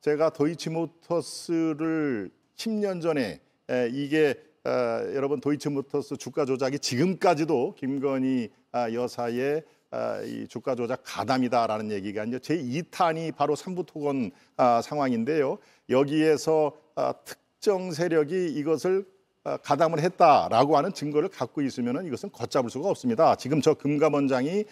제가 도이치모터스를 10년 전에 이게 여러분 도이치모터스 주가 조작이 지금까지도 김건희 여사의 이 주가 조작 가담이다라는 얘기가 이제 제2탄이 바로 삼부토건 상황인데요. 여기에서 특정 세력이 이것을 가담을 했다라고 하는 증거를 갖고 있으면 이것은 걷잡을 수가 없습니다. 지금 저 금감원장이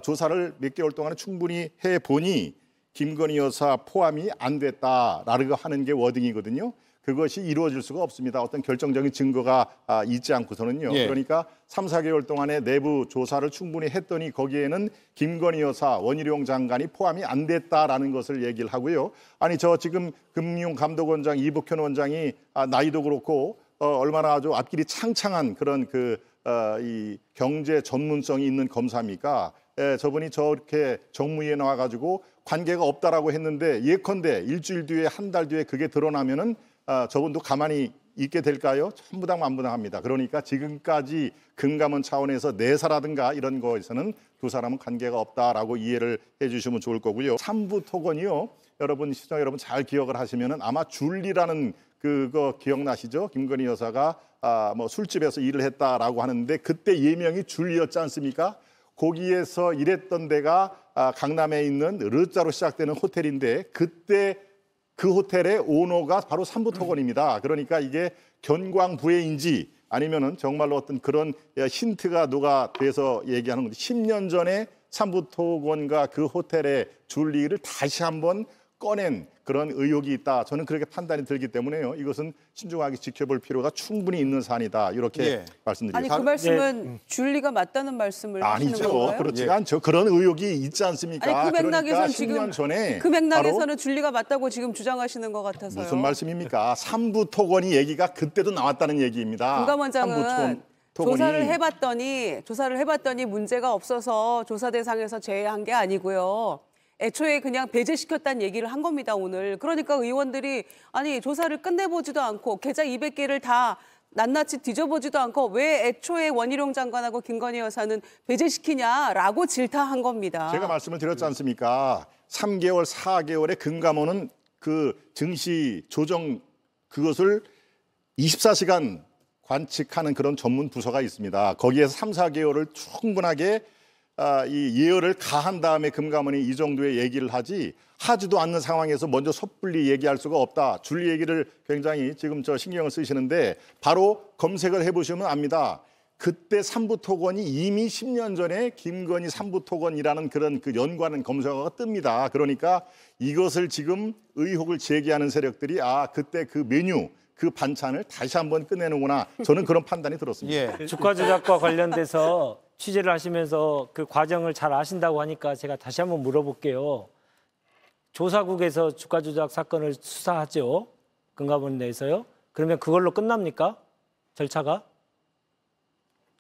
조사를 몇 개월 동안에 충분히 해보니 김건희 여사 포함이 안 됐다라고 하는 게 워딩이거든요. 그것이 이루어질 수가 없습니다. 어떤 결정적인 증거가 있지 않고서는요. 예. 그러니까 3, 4개월 동안의 내부 조사를 충분히 했더니 거기에는 김건희 여사, 원희룡 장관이 포함이 안 됐다라는 것을 얘기를 하고요. 아니 저 지금 금융감독원장 이복현 원장이 나이도 그렇고 얼마나 아주 앞길이 창창한 그런 이 경제 전문성이 있는 검사입니까? 저분이 저렇게 정무위에 나와가지고 관계가 없다라고 했는데 예컨대 일주일 뒤에 한 달 뒤에 그게 드러나면은 저분도 가만히 있게 될까요? 천부당만부당합니다. 그러니까 지금까지 금감원 차원에서 내사라든가 이런 거에서는 두 사람은 관계가 없다라고 이해를 해주시면 좋을 거고요. 삼부토건이요. 여러분 시청자 여러분 잘 기억을 하시면은 아마 줄리라는 그거 기억나시죠? 김건희 여사가 뭐 술집에서 일을 했다라고 하는데 그때 예명이 줄리였지 않습니까? 거기에서 일했던 데가 강남에 있는 르자로 시작되는 호텔인데 그때 그 호텔의 오너가 바로 삼부토건입니다. 그러니까 이게 견광부회인지 아니면은 정말로 어떤 그런 힌트가 누가 돼서 얘기하는 건데 10년 전에 삼부토건과 그 호텔의 줄리를 다시 한번 꺼낸 그런 의혹이 있다. 저는 그렇게 판단이 들기 때문에요. 이것은 신중하게 지켜볼 필요가 충분히 있는 사안이다. 이렇게 말씀드리겠습니다. 아니 그 말씀은 줄리가 맞다는 말씀을 하시는 아니죠. 건가요? 그렇지가 않죠. 그런 의혹이 있지 않습니까? 아니 그 맥락에서는 그러니까 지금 10년 전에 그 맥락에서는 줄리가 맞다고 지금 주장하시는 것 같아서요. 무슨 말씀입니까? 삼부토건이 얘기가 그때도 나왔다는 얘기입니다. 금감원장은 조사를 해봤더니 문제가 없어서 조사 대상에서 제외한 게 아니고요. 애초에 그냥 배제시켰다는 얘기를 한 겁니다, 오늘. 그러니까 의원들이 아니 조사를 끝내보지도 않고 계좌 200개를 다 낱낱이 뒤져보지도 않고 왜 애초에 원희룡 장관하고 김건희 여사는 배제시키냐라고 질타한 겁니다. 제가 말씀을 드렸지 않습니까? 3개월, 4개월의 금감원은 그 증시 조정 그것을 24시간 관측하는 그런 전문 부서가 있습니다. 거기에서 3, 4개월을 충분하게 이 예열을 가한 다음에 금감원이 이 정도의 얘기를 하지도 않는 상황에서 먼저 섣불리 얘기할 수가 없다. 줄리 얘기를 굉장히 지금 저 신경을 쓰시는데 바로 검색을 해보시면 압니다. 그때 삼부토건이 이미 10년 전에 김건희 삼부토건이라는 그런 그 연관은 검색어가 뜹니다. 그러니까 이것을 지금 의혹을 제기하는 세력들이 그때 그 메뉴 그 반찬을 다시 한번 꺼내는구나. 저는 그런 판단이 들었습니다. 예. 주가 조작과 관련돼서 취재를 하시면서 그 과정을 잘 아신다고 하니까 제가 다시 한번 물어볼게요. 조사국에서 주가 조작 사건을 수사하죠. 금감원 내에서요. 그러면 그걸로 끝납니까? 절차가?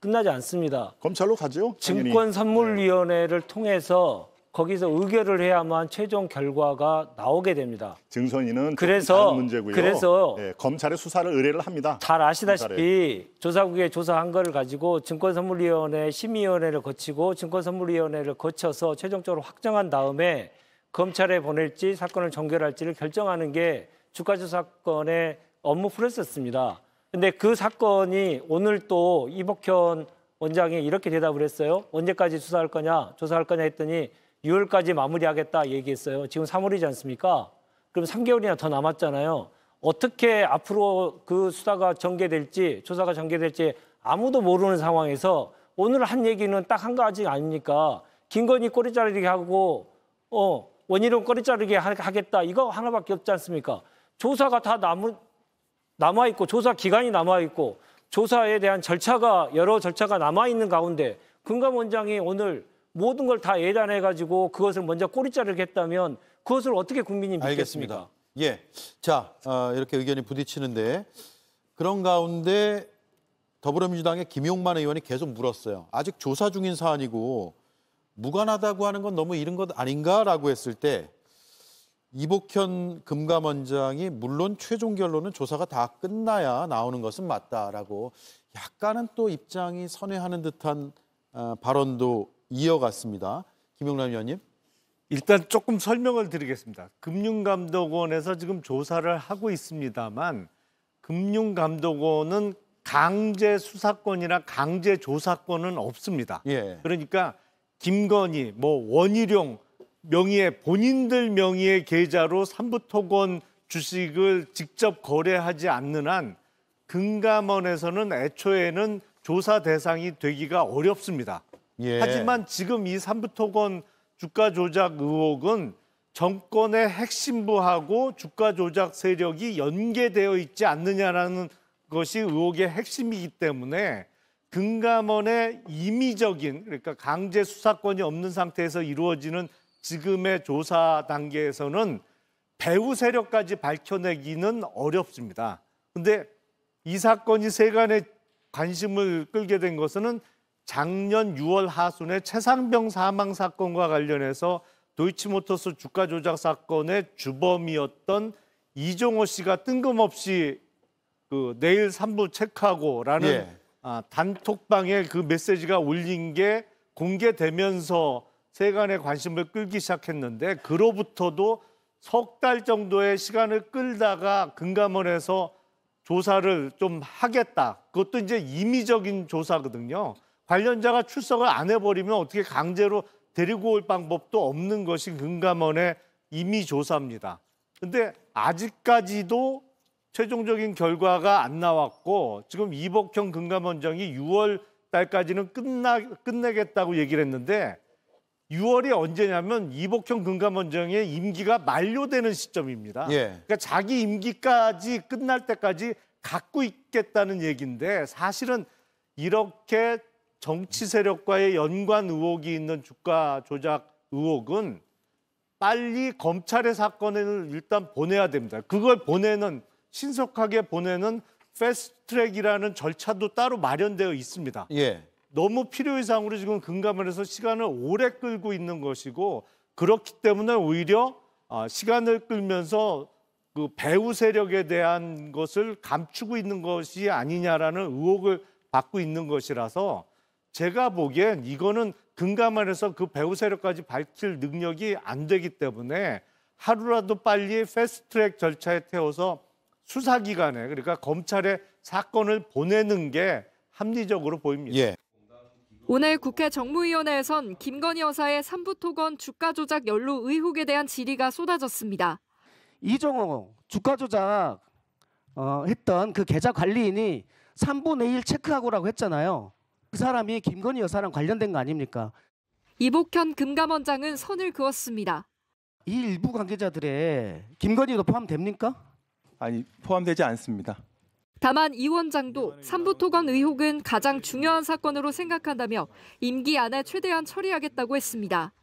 끝나지 않습니다. 검찰로 가죠. 증권선물위원회를 통해서 거기서 의결을 해야만 최종 결과가 나오게 됩니다. 증선인은 그래서 다른 문제고요. 그래서 검찰에 수사를 의뢰를 합니다. 잘 아시다시피 조사국에 조사한 거를 가지고 증권선물위원회 심의위원회를 거치고 증권선물위원회를 거쳐서 최종적으로 확정한 다음에 검찰에 보낼지 사건을 종결할지를 결정하는 게 주가조사 사건의 업무 프로세스입니다. 근데 그 사건이 오늘 또 이복현 원장이 이렇게 대답을 했어요. 언제까지 수사할 거냐, 조사할 거냐 했더니 6월까지 마무리하겠다 얘기했어요. 지금 3월이지 않습니까? 그럼 3개월이나 더 남았잖아요. 어떻게 앞으로 그 수사가 전개될지, 조사가 전개될지 아무도 모르는 상황에서 오늘 한 얘기는 딱 한 가지 아닙니까? 김건희 꼬리 자르기 하고 원희룡 꼬리 자르기 하겠다. 이거 하나밖에 없지 않습니까? 조사가 다 남아있고 조사 기간이 남아있고 조사에 대한 여러 절차가 남아있는 가운데 금감원장이 오늘 모든 걸 다 예단해가지고 그것을 먼저 꼬리 자르게 했다면 그것을 어떻게 국민이 믿겠습니까? 알겠습니다. 예. 자, 이렇게 의견이 부딪히는데 그런 가운데 더불어민주당의 김용만 의원이 계속 물었어요. 아직 조사 중인 사안이고 무관하다고 하는 건 너무 이른 것 아닌가라고 했을 때 이복현 금감원장이 물론 최종 결론은 조사가 다 끝나야 나오는 것은 맞다라고 약간은 또 입장이 선회하는 듯한 발언도 이어갔습니다. 김용남 의원님. 일단 조금 설명을 드리겠습니다. 금융감독원에서 지금 조사를 하고 있습니다만 금융감독원은 강제 수사권이나 강제 조사권은 없습니다. 예. 그러니까 김건희, 원희룡 명의의 본인들 명의의 계좌로 삼부토건 주식을 직접 거래하지 않는 한 금감원에서는 애초에는 조사 대상이 되기가 어렵습니다. 예. 하지만 지금 이 삼부토건 주가 조작 의혹은 정권의 핵심부하고 주가 조작 세력이 연계되어 있지 않느냐라는 것이 의혹의 핵심이기 때문에 금감원의 임의적인, 그러니까 강제 수사권이 없는 상태에서 이루어지는 지금의 조사 단계에서는 배후 세력까지 밝혀내기는 어렵습니다. 근데 이 사건이 세간의 관심을 끌게 된 것은 작년 6월 하순에 최상병 사망 사건과 관련해서 도이치모터스 주가 조작 사건의 주범이었던 이종호 씨가 뜬금없이 내일 3부 체크하고라는 예. 단톡방에 그 메시지가 올린 게 공개되면서 세간의 관심을 끌기 시작했는데 그로부터도 석 달 정도의 시간을 끌다가 금감원에서 조사를 좀 하겠다. 그것도 이제 임의적인 조사거든요. 관련자가 출석을 안 해버리면 어떻게 강제로 데리고 올 방법도 없는 것이 금감원의 임의 조사입니다. 근데 아직까지도 최종적인 결과가 안 나왔고 지금 이복형 금감원장이 6월 달까지는 끝내겠다고 얘기를 했는데 6월이 언제냐면 이복형 금감원장의 임기가 만료되는 시점입니다. 예. 그러니까 자기 임기까지 끝날 때까지 갖고 있겠다는 얘기인데 사실은 이렇게 정치 세력과의 연관 의혹이 있는 주가 조작 의혹은 빨리 검찰의 사건을 일단 보내야 됩니다. 그걸 신속하게 보내는 패스트트랙이라는 절차도 따로 마련되어 있습니다. 예. 너무 필요 이상으로 지금 금감원에서 시간을 오래 끌고 있는 것이고 그렇기 때문에 오히려 시간을 끌면서 그 배후 세력에 대한 것을 감추고 있는 것이 아니냐라는 의혹을 받고 있는 것이라서 제가 보기엔 이거는 금감원에서 그 배후 세력까지 밝힐 능력이 안 되기 때문에 하루라도 빨리 패스트트랙 절차에 태워서 수사기관에 그러니까 검찰에 사건을 보내는 게 합리적으로 보입니다. 예. 오늘 국회 정무위원회에선 김건희 여사의 삼부토건 주가 조작 연루 의혹에 대한 질의가 쏟아졌습니다. 이종호 주가 조작 했던 그 계좌 관리인이 3분의 1 체크하고라고 했잖아요. 그 사람이 김건희 여사랑 관련된 거 아닙니까? 이복현 금감원장은 선을 그었습니다. 이 일부 관계자들의 김건희도 포함됩니까? 아니, 포함되지 않습니다. 다만 이 원장도 삼부토건 의혹은 가장 중요한 사건으로 생각한다며 임기 안에 최대한 처리하겠다고 했습니다.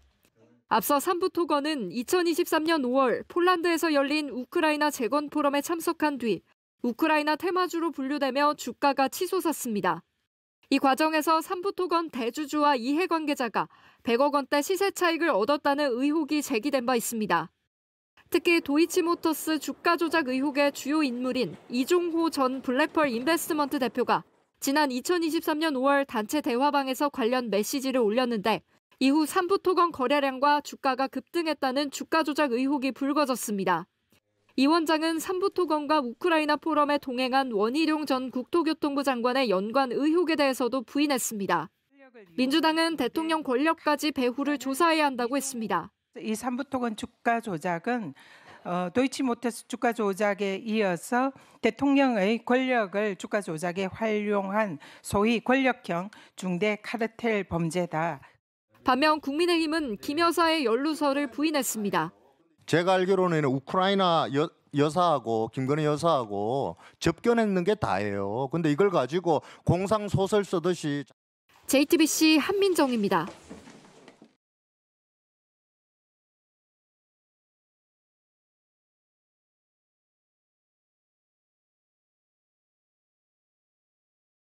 앞서 삼부토건은 2023년 5월 폴란드에서 열린 우크라이나 재건 포럼에 참석한 뒤 우크라이나 테마주로 분류되며 주가가 치솟았습니다. 이 과정에서 삼부토건 대주주와 이해관계자가 100억 원대 시세 차익을 얻었다는 의혹이 제기된 바 있습니다. 특히 도이치모터스 주가 조작 의혹의 주요 인물인 이종호 전 블랙펄 인베스트먼트 대표가 지난 2023년 5월 단체 대화방에서 관련 메시지를 올렸는데 이후 삼부토건 거래량과 주가가 급등했다는 주가 조작 의혹이 불거졌습니다. 이 원장은 삼부토건과 우크라이나 포럼에 동행한 원희룡 전 국토교통부 장관의 연관 의혹에 대해서도 부인했습니다. 민주당은 대통령 권력까지 배후를 조사해야 한다고 했습니다. 이 삼부토건 주가 조작은 도이치모터스 주가 조작에 이어서 대통령의 권력을 주가 조작에 활용한 소위 권력형 중대 카르텔 범죄다. 반면 국민의힘은 김 여사의 연루설을 부인했습니다. 제가 알기로는 우크라이나 여사하고 김건희 여사하고 접견했는 게 다예요. 근데 이걸 가지고 공상 소설 쓰듯이. JTBC 한민정입니다.